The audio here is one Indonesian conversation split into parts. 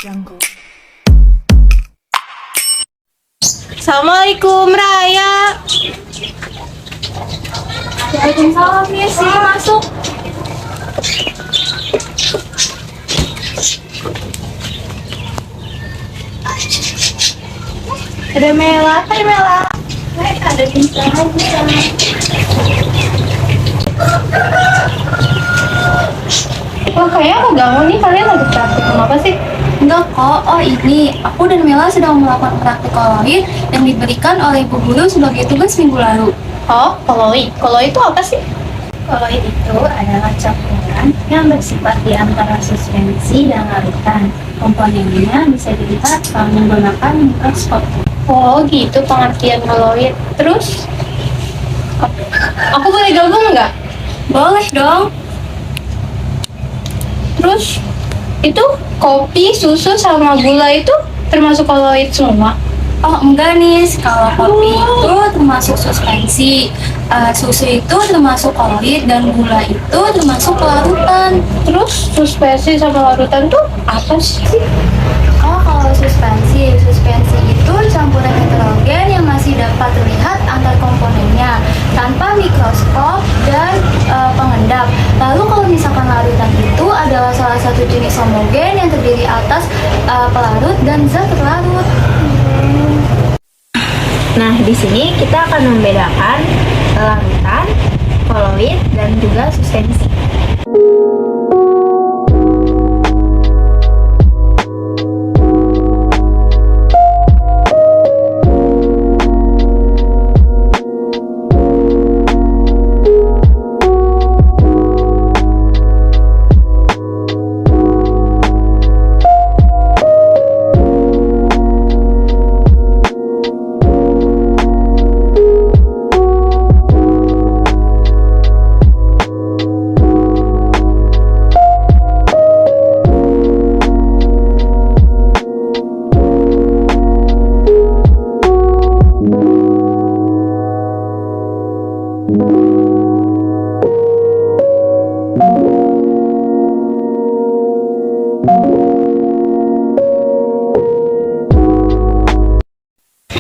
Jungle. Assalamualaikum Raya. Waalaikumsalam ya sih, masuk. Ada Mela, hai Mela. Hai, ada Dinsa aja. Wah kayaknya aku ganggu nih, kalian lagi praktikum apa sih? Enggak kok, oh ini, aku dan Mela sedang melakukan praktik koloid yang diberikan oleh Ibu Guru sebagai tugas minggu lalu. Oh, koloid. Koloid itu apa sih? Koloid itu adalah campuran yang bersifat di antara suspensi dan larutan. Komponennya bisa dilihat menggunakan mikroskop. Oh gitu pengertian koloid. Terus, aku boleh gabung nggak? Boleh dong. Terus, itu kopi, susu, sama gula itu termasuk koloid semua? Oh enggak nih, kalau kopi itu termasuk suspensi, susu itu termasuk koloid, dan gula itu termasuk larutan. Terus, suspensi sama larutan tuh apa sih? Oh, kalau suspensi itu campuran heterogen yang masih dapat terlihat antar komponennya tanpa mikroskop dan pengendap. Lalu kalau misalkan larutan itu adalah salah satu jenis homogen yang terdiri atas pelarut dan zat terlarut. Nah, di sini kita akan membedakan larutan, koloid, dan juga suspensi.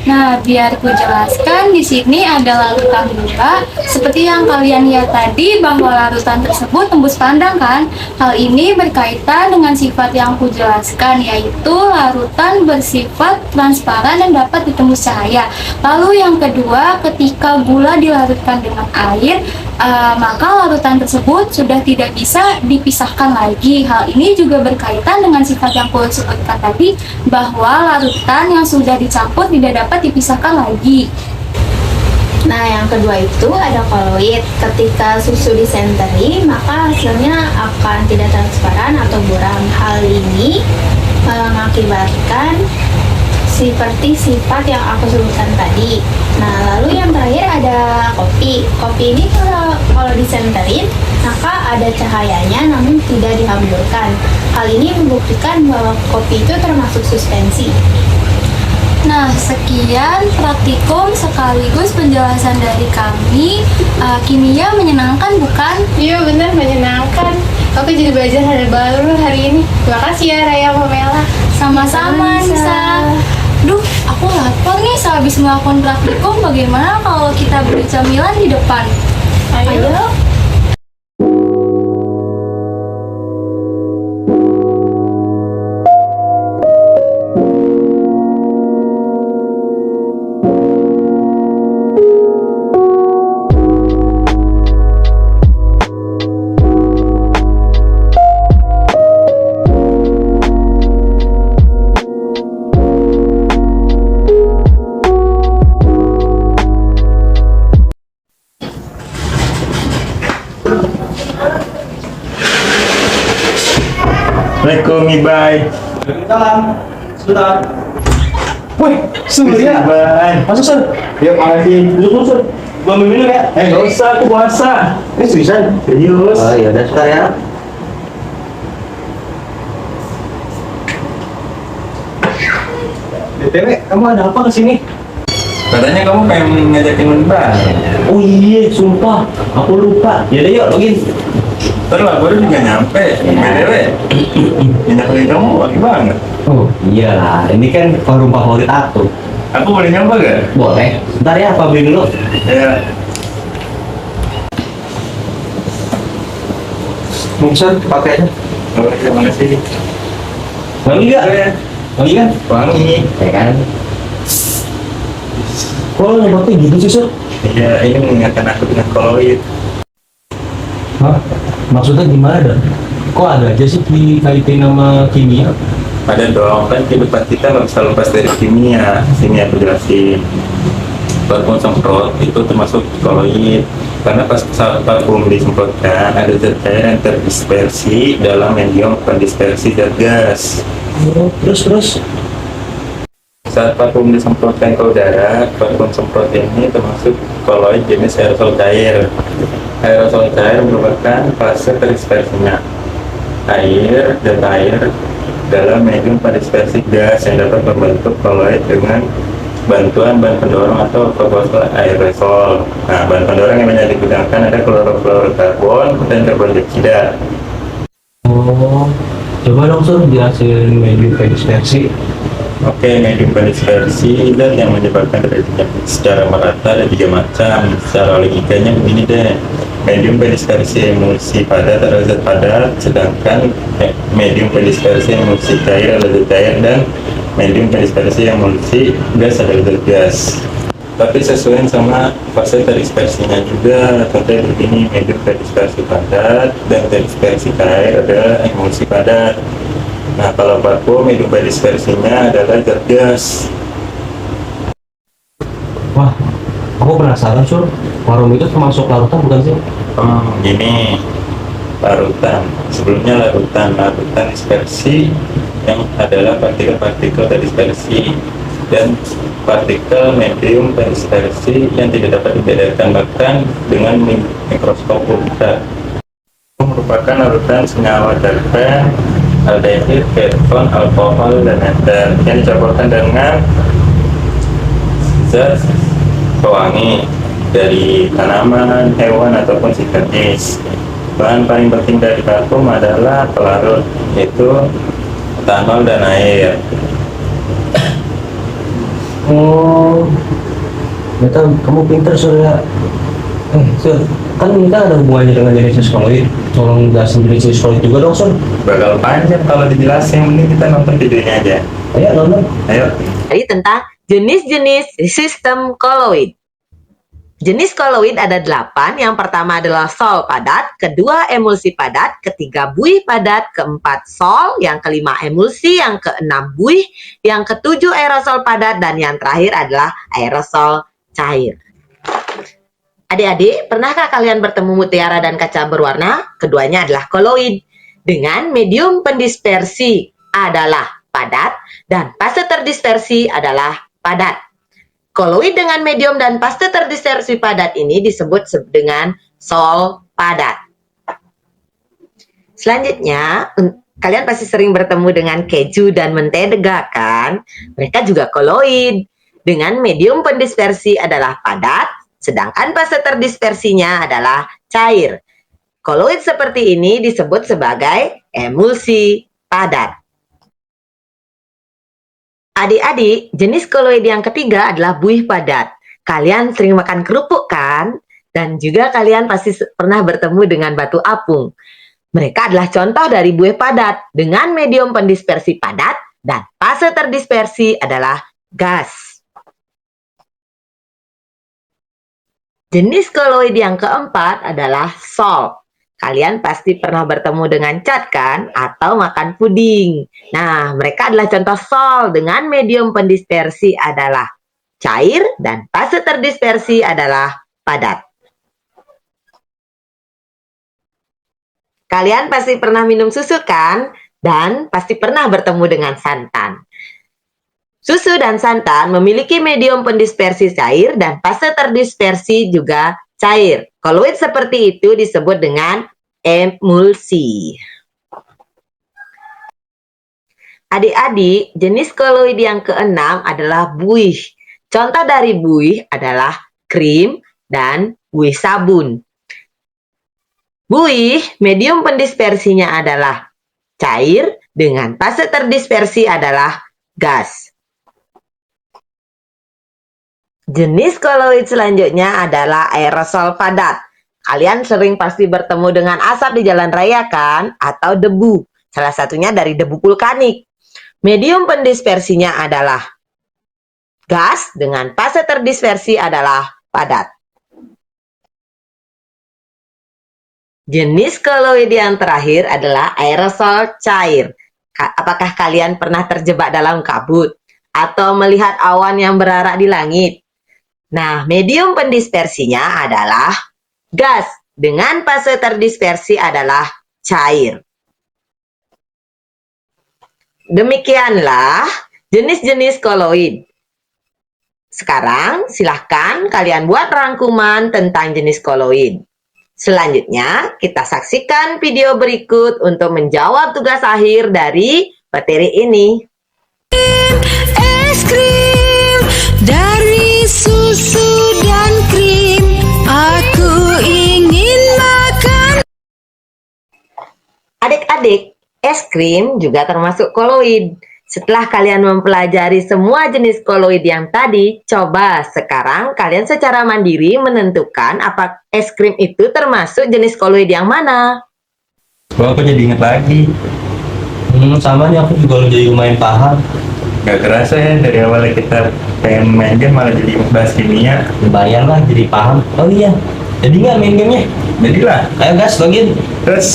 Nah, biar ku jelaskan, di sini ada larutan gula. Seperti yang kalian lihat tadi, bahwa larutan tersebut tembus pandang kan? Hal ini berkaitan dengan sifat yang ku jelaskan, yaitu larutan bersifat transparan dan dapat ditembus cahaya. Lalu yang kedua, ketika gula dilarutkan dengan air, maka larutan tersebut sudah tidak bisa dipisahkan lagi. Hal ini juga berkaitan dengan sifat yang ku sebutkan tadi, bahwa larutan yang sudah dicampur tidak dapat dipisahkan lagi. Nah, yang kedua itu ada koloid. Ketika susu disenteri, maka hasilnya akan tidak transparan atau buram. Hal ini mengakibatkan seperti sifat yang aku sebutkan tadi. Nah, lalu yang terakhir ada kopi. Kopi ini kalau disenterin, maka ada cahayanya namun tidak dihamburkan. Hal ini membuktikan bahwa kopi itu termasuk suspensi. Nah, sekian praktikum sekaligus penjelasan dari kami. Kimia menyenangkan bukan? Iya bener, menyenangkan. Aku jadi belajar hal baru hari ini. Terima kasih ya Raya sama Mela. Sama-sama, Nisa. Duh, aku lapar nih sehabis melakukan praktikum. Bagaimana kalau kita beli camilan di depan? Ayo. Assalamualaikum Ibai. Salam. Sebentar. Wih, Surya. Ibai. Masuk, Sur. Yuk, makasih. Duduk dulu, Sur. Gua ambil minum ya. Nggak usah, aku puasa. Ini seriusan? Serius. Oh, iya, udah sebentar ya. BTW, kamu ada apa kesini? Katanya kamu pengen ngajakin Mbak. Oh iya, sumpah. Aku lupa. Yaudah yuk, login. Ntar lah baru juga nyampe. BTW, minyak kulit kamu wangi banget. Oh iyalah, ini kan forum favorit aku. Aku boleh nyoba gak? Boleh. Ntar ya, apa beli dulu? Ya. Mungkin pakainya. Oh, terima kasih. Wangi nggak? Ya. Wangi kan? Wangi. Ya kan? Kok lo nyebutnya gitu sih, Sur? Iya, ini mengingatkan aku dengan koloid. Hah? Maksudnya gimana dah? Kok ada aja sih dikaitin sama kimia? Ada dong, kan kehidupan kita nggak bisa lepas dari kimia. Sini aku jelasin. Parfum semprot itu termasuk koloid. Karena pas saat parfum disemprotkan, ada zat cair yang terdispersi dalam medium pendispersi zat gas. Terus? Saat parfum disemprotkan ke udara, parfum semprot ini termasuk koloid jenis aerosol cair. Aerosol cair merupakan fase terdispersinya air dan air dalam medium pendispersi gas yang dapat membentuk koloid dengan bantuan bahan pendorong atau proposal aerosol. Nah, bahan pendorong yang banyak digunakan ada klorofluorokarbon dan karbon dioksida. Oh, coba dong Sur jelasin medium dispersi. Oke, medium pendispersi zat yang menyebabkan terjadinya secara merata ada 3 macam. Secara logikanya begini deh. Medium pendispersi emulsi padat adalah zat padat, sedangkan medium pendispersi emulsi cair adalah zat cair, dan medium pendispersi emulsi gas adalah zat gas. Tapi sesuai sama fase terdispersinya juga. Contohnya begini, medium terdispersi padat dan terdispersi cair adalah emulsi padat. Nah, kalau parfum medium dispersinya adalah zat gas. Wah, aku penasaran Sur, parfum itu termasuk larutan bukan sih? Gini, larutan. Sebelumnya larutan dispersi yang adalah partikel-partikel terdispersi dan partikel medium terdispersi yang tidak dapat dibedakan bahkan dengan mikroskop ultra. Merupakan larutan senyawa terpen, aldehid, keton, alkohol, dan ester yang dicampurkan dengan zat pewangi dari tanaman, hewan, ataupun sintetis. Bahan paling penting dari parfum adalah pelarut, yaitu etanol dan air. Oh, ternyata kamu pinter Sur ya. Sur, kan ini kan ada hubungannya dengan jenis koloid. Tolong jelasin jenis koloid juga dong Sur. Bakal panjang kalau dijelasin, mending kita nonton videonya aja. Ayo nonton. Ayo. Jadi tentang jenis-jenis sistem koloid. Jenis koloid ada 8. Yang pertama adalah sol padat, kedua emulsi padat, ketiga buih padat, keempat sol, yang kelima emulsi, yang keenam buih, yang ketujuh aerosol padat, dan yang terakhir adalah aerosol cair. Adik-adik, pernahkah kalian bertemu mutiara dan kaca berwarna? Keduanya adalah koloid. Dengan medium pendispersi adalah padat dan fase terdispersi adalah padat. Koloid dengan medium dan fase terdispersi padat ini disebut dengan sol padat. Selanjutnya, kalian pasti sering bertemu dengan keju dan mentega kan? Mereka juga koloid. Dengan medium pendispersi adalah padat, sedangkan fase terdispersinya adalah cair. Koloid seperti ini disebut sebagai emulsi padat. Adik-adik, jenis koloid yang ketiga adalah buih padat. Kalian sering makan kerupuk kan? Dan juga kalian pasti pernah bertemu dengan batu apung. Mereka adalah contoh dari buih padat dengan medium pendispersi padat dan fase terdispersi adalah gas. Jenis koloid yang keempat adalah sol. Kalian pasti pernah bertemu dengan cat kan? Atau makan puding. Nah, mereka adalah contoh sol dengan medium pendispersi adalah cair dan fase terdispersi adalah padat. Kalian pasti pernah minum susu kan? Dan pasti pernah bertemu dengan santan. Susu dan santan memiliki medium pendispersi cair dan fase terdispersi juga cair. Koloid seperti itu disebut dengan emulsi. Adik-adik, jenis koloid yang keenam adalah buih. Contoh dari buih adalah krim dan buih sabun. Buih, medium pendispersinya adalah cair, dengan fase terdispersi adalah gas. Jenis koloid selanjutnya adalah aerosol padat. Kalian sering pasti bertemu dengan asap di jalan raya kan? Atau debu, salah satunya dari debu vulkanik. Medium pendispersinya adalah gas, dengan fase terdispersi adalah padat. Jenis koloid yang terakhir adalah aerosol cair. Apakah kalian pernah terjebak dalam kabut atau melihat awan yang berarak di langit? Nah, medium pendispersinya adalah gas, dengan fase terdispersi adalah cair. Demikianlah jenis-jenis koloid. Sekarang silahkan kalian buat rangkuman tentang jenis koloid. Selanjutnya, kita saksikan video berikut untuk menjawab tugas akhir dari materi ini. Es krim dari susu dan krim, aku ingin makan. Adik-adik, es krim juga termasuk koloid. Setelah kalian mempelajari semua jenis koloid yang tadi, coba sekarang kalian secara mandiri menentukan apa es krim itu termasuk jenis koloid yang mana. Gua aku jadi inget lagi. Sama nih, aku juga jadi lumayan paham. Gak kerasa ya, dari awalnya kita pengen main game malah jadi bahas kimia. Lumayan lah, jadi paham. Oh iya, jadi nggak main gamenya? Jadilah. Ayo gas, login. Terus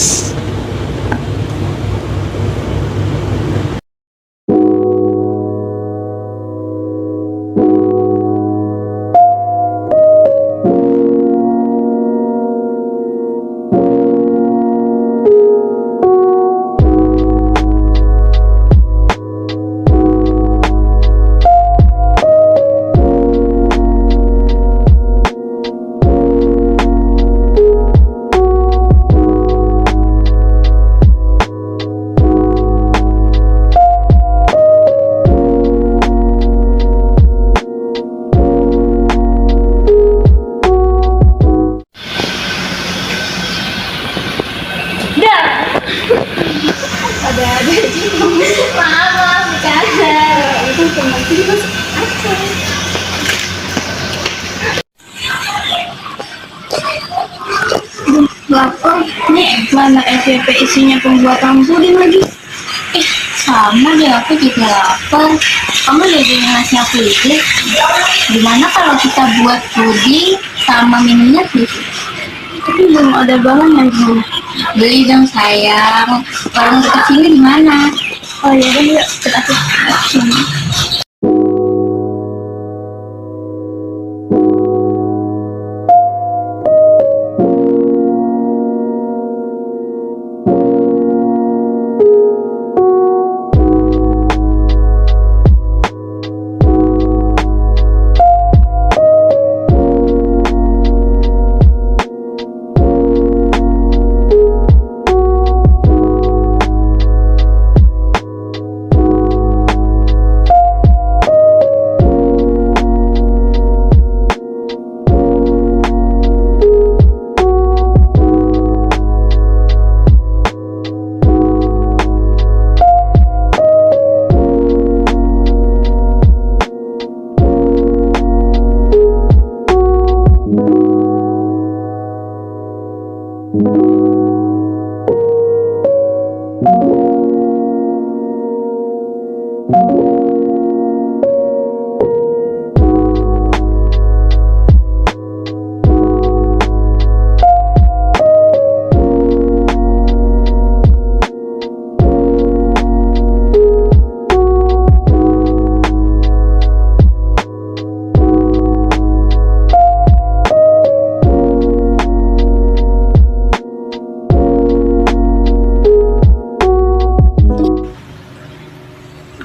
Lapar nih, mana FYP isinya pembuatan puding lagi. Sama deh, aku juga lapar. Kamu lagi ngasih aku itu? Gimana kalau kita buat puding sama minumnya tuh? Tapi belum ada bahannya belum. Beli dong sayang. Warung dekat sini di mana? Oh iya deh, yuk kita sini.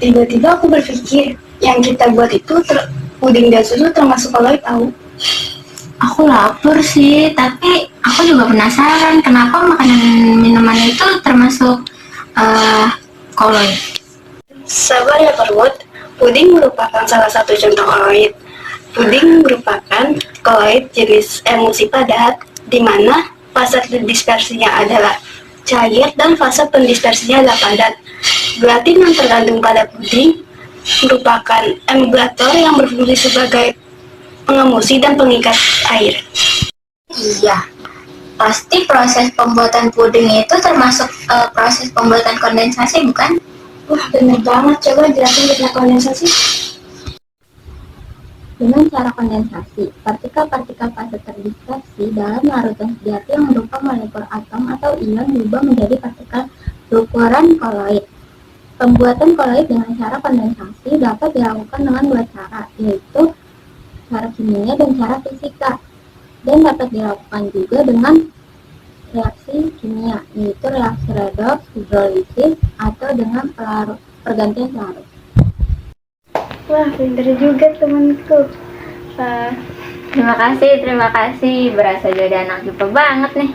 Tiba-tiba aku berpikir, yang kita buat itu puding dan susu termasuk koloid tahu. Aku lapar sih, tapi aku juga penasaran kenapa makanan minuman itu termasuk koloid. Sabar ya perut, puding merupakan salah satu contoh koloid. Puding merupakan koloid jenis emulsi padat, di mana fase dispersinya adalah cair dan fase pendispersinya adalah padat. Gelatin yang tergantung pada puding merupakan emulgator yang berfungsi sebagai pengemulsi dan pengikat air. Iya, pasti proses pembuatan puding itu termasuk proses pembuatan kondensasi, bukan? Wah, benar banget. Coba jelasin tentang kondensasi. Dengan cara kondensasi, partikel-partikel fase terdispersi dalam larutan sejati yang berupa molekul atom atau ion berubah menjadi partikel berukuran koloid. Pembuatan koloid dengan cara kondensasi dapat dilakukan dengan dua cara, yaitu cara kimia dan cara fisika. Dan dapat dilakukan juga dengan reaksi kimia, yaitu reaksi redoks, hidrolisis, atau dengan pergantian pelarut. Wah, pinter juga temanku. Terima kasih. Berasa jadi anak IPA banget nih.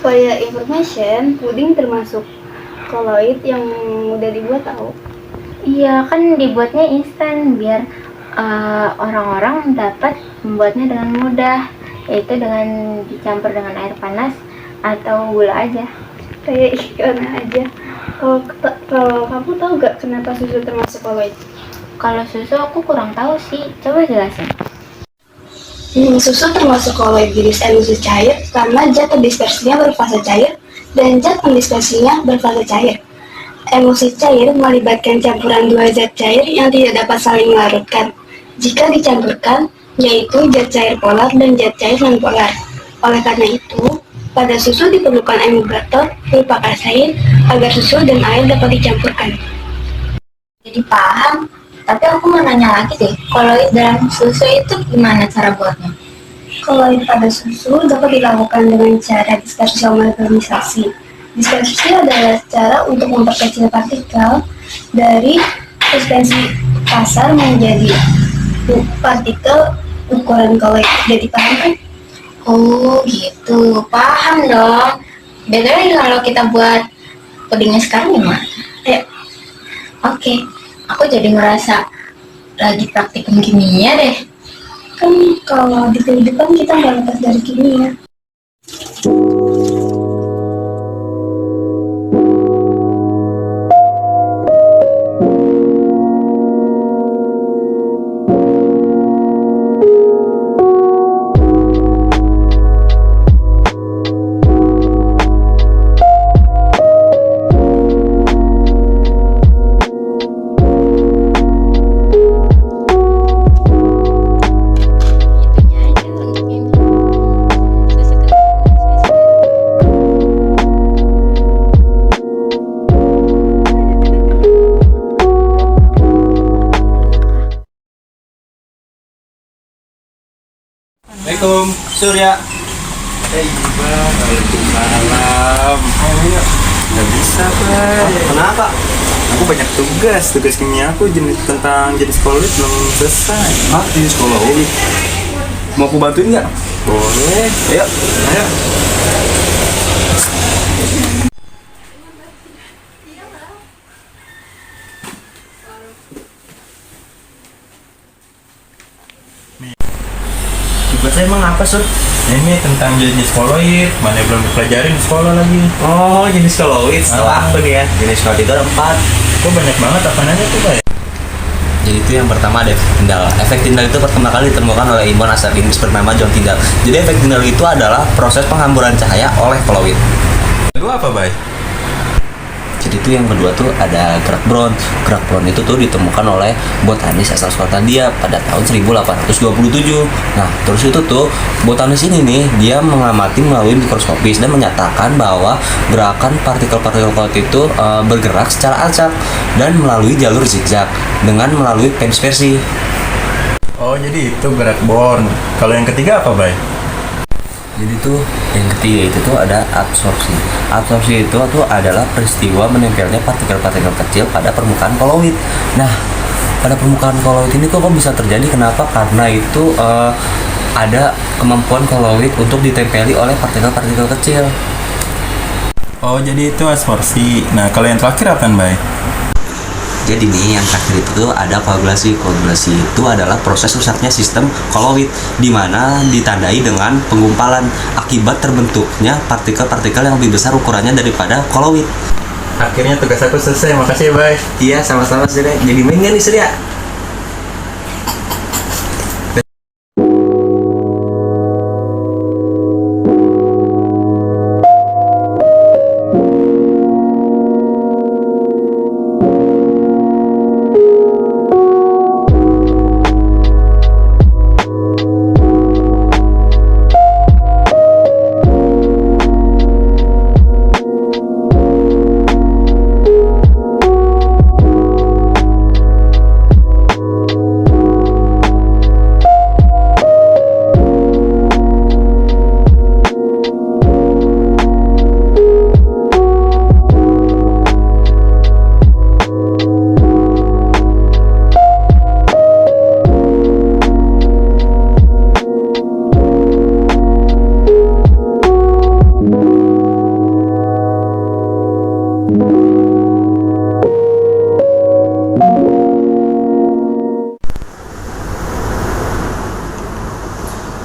For your information, puding termasuk koloid yang mudah dibuat tahu. Iya, kan dibuatnya instan biar orang-orang dapat membuatnya dengan mudah, yaitu dengan dicampur dengan air panas atau gula aja. Kayak ikan aja. Kalau kamu tahu gak kenapa susu termasuk koloid? Kalau susu aku kurang tahu sih, coba jelasin. Susu termasuk koloid jenis emulsi cair karena zat terdispersinya berfase cair dan zat pendispersinya berfase cair. Emulsi cair melibatkan campuran dua zat cair yang tidak dapat saling melarutkan. Jika dicampurkan, yaitu zat cair polar dan zat cair non-polar. Oleh karena itu, pada susu diperlukan emulgator berupa kasein agar susu dan air dapat dicampurkan. Jadi paham, tapi aku mau nanya lagi deh, koloid dalam susu itu gimana cara buatnya? Koloid pada susu dapat dilakukan dengan cara dispersi homogenisasi. Dispersi adalah cara untuk memperkecil partikel dari suspensi kasar menjadi partikel ukuran koloid. Jadi paham kan? Oh gitu, paham dong. Beda kalau kita buat pudingnya sekarang gimana? Ayo. Oke, aku jadi merasa lagi praktikum kimia deh. Kan kalau di kehidupan kita nggak lepas dari kimia. Assalamualaikum, Surya. Waalaikumsalam. Nggak bisa, Pak. Kenapa? Aku banyak tugas kimia aku tentang jenis koloid belum selesai. Ah, di sekolah. Mau aku bantuin nggak? Boleh. Ayo. Tugas saya emang apa, Sur? Ini tentang jenis koloid, mana yang belum dipelajarin di sekolah lagi. Oh, jenis koloid. Setelah apa nih ya? Jenis koloid itu ada 4. Kok banyak banget apanannya tuh, Pak? Jadi itu yang pertama ada efek Tyndall. Efek Tyndall itu pertama kali ditemukan oleh ilmuwan asal Inggris bernama John Tyndall. Jadi efek Tyndall itu adalah proses penghamburan cahaya oleh koloid. Kedua apa, Bay? Jadi itu yang kedua tuh ada gerak Brown. Gerak Brown itu tuh ditemukan oleh botanis asal Skotlandia pada tahun 1827. Nah, terus itu tuh botanis ini nih dia mengamati melalui mikroskopis dan menyatakan bahwa gerakan partikel-partikel koloid itu bergerak secara acak dan melalui jalur zigzag dengan melalui pendispersi. Oh, jadi itu gerak Born. Kalau yang ketiga apa, Bay? Jadi tuh yang ketiga itu tuh ada absorpsi. Absorpsi itu tuh adalah peristiwa menempelnya partikel-partikel kecil pada permukaan koloid. Nah, pada permukaan koloid ini kok bisa terjadi? Kenapa? Karena itu ada kemampuan koloid untuk ditempeli oleh partikel-partikel kecil. Oh, jadi itu absorpsi. Nah, kalau yang terakhir apa, Bay? Jadi nih yang terakhir itu tuh ada koagulasi. Koagulasi itu adalah proses rusaknya sistem koloid di mana ditandai dengan penggumpalan akibat terbentuknya partikel-partikel yang lebih besar ukurannya daripada koloid. Akhirnya tugas aku selesai. Makasih ya, Bay. Iya, sama-sama Surya. Jadi main nggak nih Surya?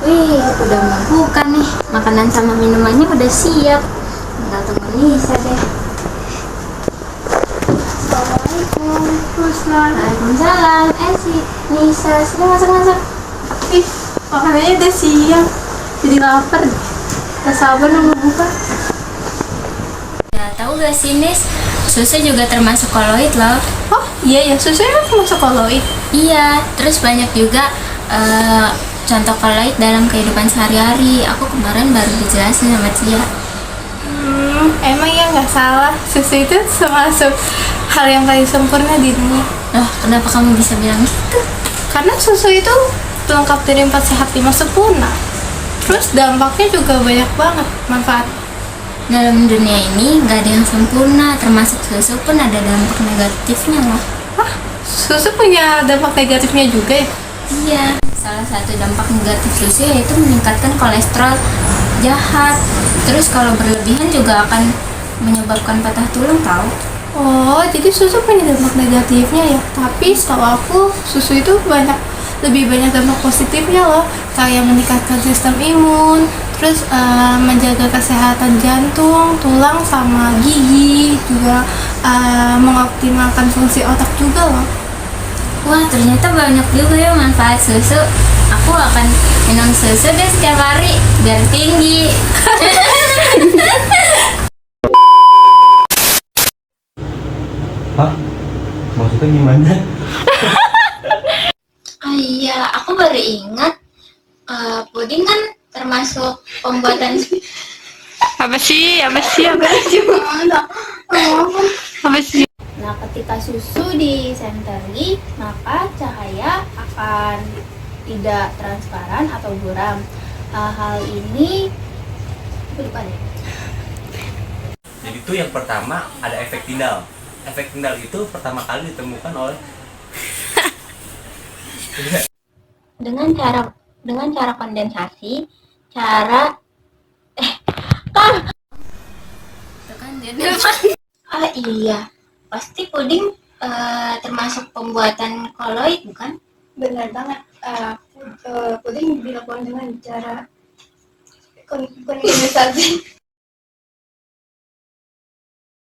Wih, udah mau buka nih. Makanan sama minumannya udah siap. Tinggal tunggu Nisa deh. Assalamualaikum. Waalaikumsalam. Si Nisa, sini masak-masak. Ih, makanannya udah siap. Jadi lapar. Gak sabar mau buka. Nah, tahu gak sih Nis? Susu juga termasuk koloid loh. Oh iya ya, susunya termasuk koloid. Iya, terus banyak juga contoh koloid dalam kehidupan sehari-hari. Aku kemarin baru dijelasin sama Cia. Emang ya nggak salah. Susu itu termasuk hal yang paling sempurna di dunia. Loh, kenapa kamu bisa bilang gitu? Karena susu itu pelengkap dari 4 sehat 5 sempurna. Terus dampaknya juga banyak banget manfaat. Dalam dunia ini nggak ada yang sempurna, termasuk susu pun ada dampak negatifnya loh. Hah? Susu punya dampak negatifnya juga ya? Iya, salah satu dampak negatif susu yaitu meningkatkan kolesterol jahat. Terus kalau berlebihan juga akan menyebabkan patah tulang tahu. Oh, jadi susu punya dampak negatifnya ya? Tapi setahu aku susu itu lebih banyak dampak positifnya loh. Kayak meningkatkan sistem imun, terus menjaga kesehatan jantung, tulang, sama gigi, juga mengoptimalkan fungsi otak juga loh. Wah, ternyata banyak juga ya manfaat susu. Aku akan minum susu deh setiap hari biar tinggi. Hah? Maksudnya gimana? Oh iya, aku baru ingat puding kan termasuk pembuatan Apa sih? Nah, ketika susu disenteri, maka cahaya akan tidak transparan atau buram. Hal ini lupa deh. Jadi itu yang pertama ada efek Tyndall. Efek Tyndall itu pertama kali ditemukan oleh dengan cara kondensasi, cara oh iya, pasti puding termasuk pembuatan koloid bukan? Benar banget. Puding dilakukan dengan cara kondensasi.